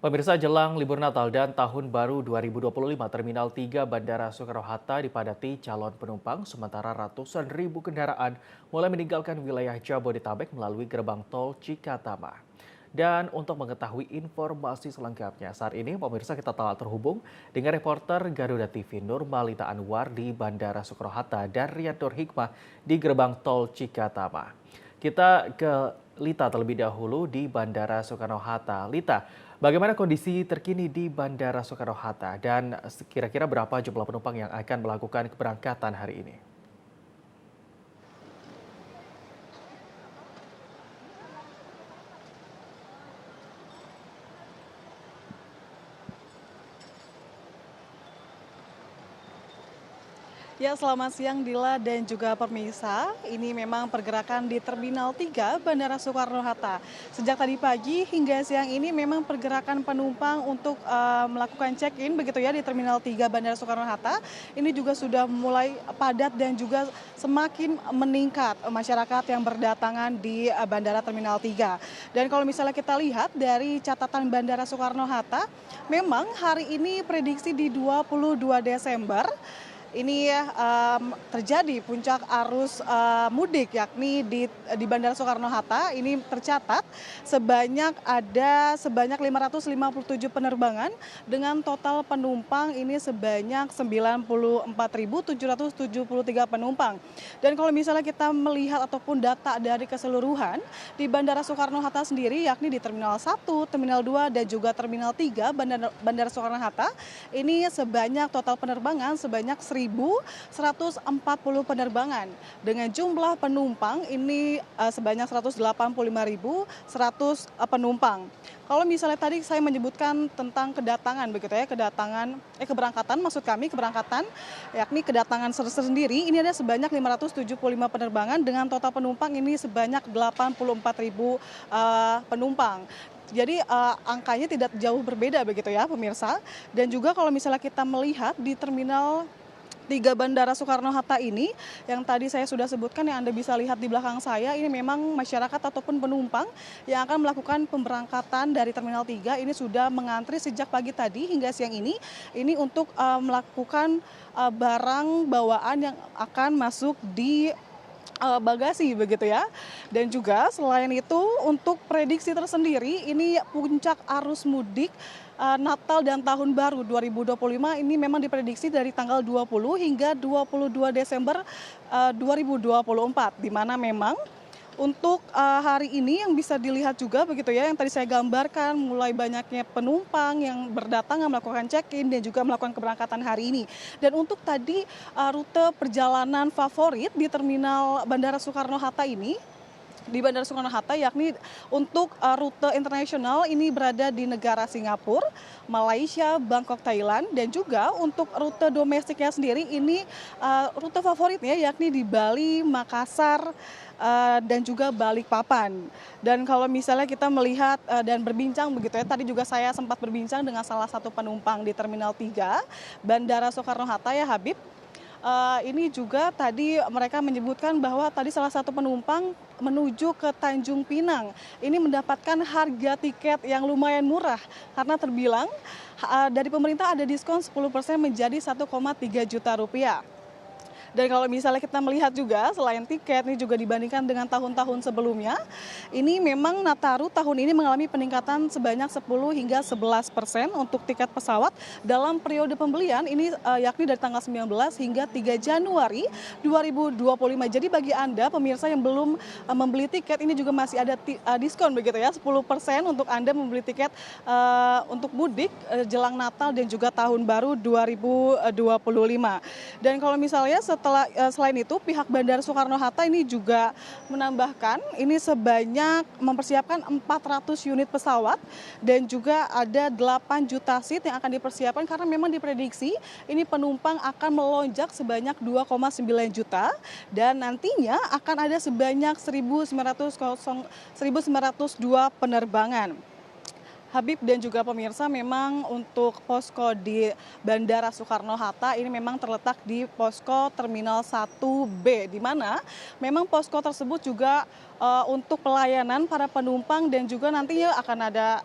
Pemirsa jelang libur Natal dan Tahun Baru 2025, Terminal 3 Bandara Soekarno-Hatta dipadati calon penumpang, sementara ratusan ribu kendaraan mulai meninggalkan wilayah Jabodetabek melalui gerbang tol Cikatama. Dan untuk mengetahui informasi selengkapnya, saat ini pemirsa kita telah terhubung dengan reporter Garuda TV Nurmalita Anwar di Bandara Soekarno-Hatta dan Rian Nur Hikmah di gerbang tol Cikatama. Kita ke Lita terlebih dahulu di Bandara Soekarno-Hatta. Lita, bagaimana kondisi terkini di Bandara Soekarno-Hatta dan kira-kira berapa jumlah penumpang yang akan melakukan keberangkatan hari ini? Ya, selamat siang Dila dan juga pemirsa. Ini memang pergerakan di Terminal 3 Bandara Soekarno-Hatta. Sejak tadi pagi hingga siang ini memang pergerakan penumpang untuk melakukan check-in begitu ya di Terminal 3 Bandara Soekarno-Hatta. Ini juga sudah mulai padat dan juga semakin meningkat masyarakat yang berdatangan di Bandara Terminal 3. Dan kalau misalnya kita lihat dari catatan Bandara Soekarno-Hatta, memang hari ini prediksi di 22 Desember ini terjadi puncak arus mudik yakni di Bandara Soekarno-Hatta ini tercatat sebanyak 557 penerbangan dengan total penumpang ini sebanyak 94.773 penumpang. Dan kalau misalnya kita melihat ataupun data dari keseluruhan di Bandara Soekarno-Hatta sendiri yakni di Terminal 1, Terminal 2 dan juga Terminal 3 Bandara Soekarno-Hatta ini sebanyak total penerbangan sebanyak 1.140 penerbangan dengan jumlah penumpang ini sebanyak 185.100 penumpang. Kalau misalnya tadi saya menyebutkan tentang kedatangan begitu ya, keberangkatan maksud kami keberangkatan yakni kedatangan sendiri ini ada sebanyak 575 penerbangan dengan total penumpang ini sebanyak 84.000 penumpang. Jadi angkanya tidak jauh berbeda begitu ya pemirsa. Dan juga kalau misalnya kita melihat di Terminal 3 Bandara Soekarno-Hatta ini yang tadi saya sudah sebutkan yang Anda bisa lihat di belakang saya ini memang masyarakat ataupun penumpang yang akan melakukan pemberangkatan dari Terminal 3 ini sudah mengantri sejak pagi tadi hingga siang ini untuk melakukan barang bawaan yang akan masuk di bagasi begitu ya. Dan juga selain itu untuk prediksi tersendiri ini puncak arus mudik Natal dan Tahun Baru 2025 ini memang diprediksi dari tanggal 20 hingga 22 Desember 2024 di mana memang untuk hari ini yang bisa dilihat juga begitu ya yang tadi saya gambarkan mulai banyaknya penumpang yang berdatangan melakukan check-in dan juga melakukan keberangkatan hari ini. Dan untuk tadi rute perjalanan favorit di Terminal Bandara Soekarno-Hatta ini di Bandara Soekarno-Hatta yakni untuk rute internasional ini berada di negara Singapura, Malaysia, Bangkok, Thailand dan juga untuk rute domestiknya sendiri ini rute favoritnya yakni di Bali, Makassar dan juga Balikpapan. Dan kalau misalnya kita melihat dan berbincang begitu ya, tadi juga saya sempat berbincang dengan salah satu penumpang di Terminal 3 Bandara Soekarno-Hatta ya Habib. Ini juga tadi mereka menyebutkan bahwa tadi salah satu penumpang menuju ke Tanjung Pinang ini mendapatkan harga tiket yang lumayan murah karena terbilang dari pemerintah ada diskon 10% menjadi 1,3 juta rupiah. Dan kalau misalnya kita melihat juga selain tiket ini juga dibandingkan dengan tahun-tahun sebelumnya, ini memang Nataru tahun ini mengalami peningkatan sebanyak 10 hingga 11% untuk tiket pesawat dalam periode pembelian ini yakni dari tanggal 19 hingga 3 Januari 2025. Jadi bagi Anda pemirsa yang belum membeli tiket ini juga masih ada diskon begitu ya 10% untuk Anda membeli tiket untuk mudik jelang Natal dan juga Tahun Baru 2025. Dan kalau misalnya selain itu pihak Bandara Soekarno-Hatta ini juga menambahkan ini sebanyak mempersiapkan 400 unit pesawat dan juga ada 8 juta seat yang akan dipersiapkan karena memang diprediksi ini penumpang akan melonjak sebanyak 2,9 juta dan nantinya akan ada sebanyak 1.902 penerbangan. Habib dan juga pemirsa memang untuk posko di Bandara Soekarno-Hatta ini memang terletak di posko Terminal 1B di mana memang posko tersebut juga untuk pelayanan para penumpang dan juga nantinya akan ada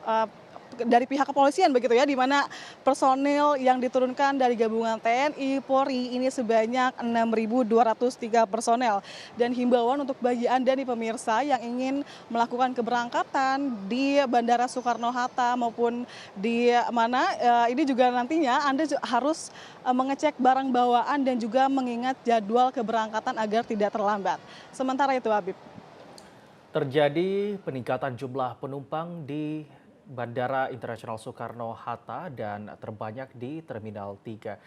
dari pihak kepolisian begitu ya, di mana personil yang diturunkan dari gabungan TNI, Polri ini sebanyak 6.203 personel. Dan himbauan untuk bagi Anda nih pemirsa yang ingin melakukan keberangkatan di Bandara Soekarno-Hatta maupun di mana ini juga nantinya Anda harus mengecek barang bawaan dan juga mengingat jadwal keberangkatan agar tidak terlambat. Sementara itu, Habib. Terjadi peningkatan jumlah penumpang di Bandara Internasional Soekarno-Hatta dan terbanyak di Terminal 3.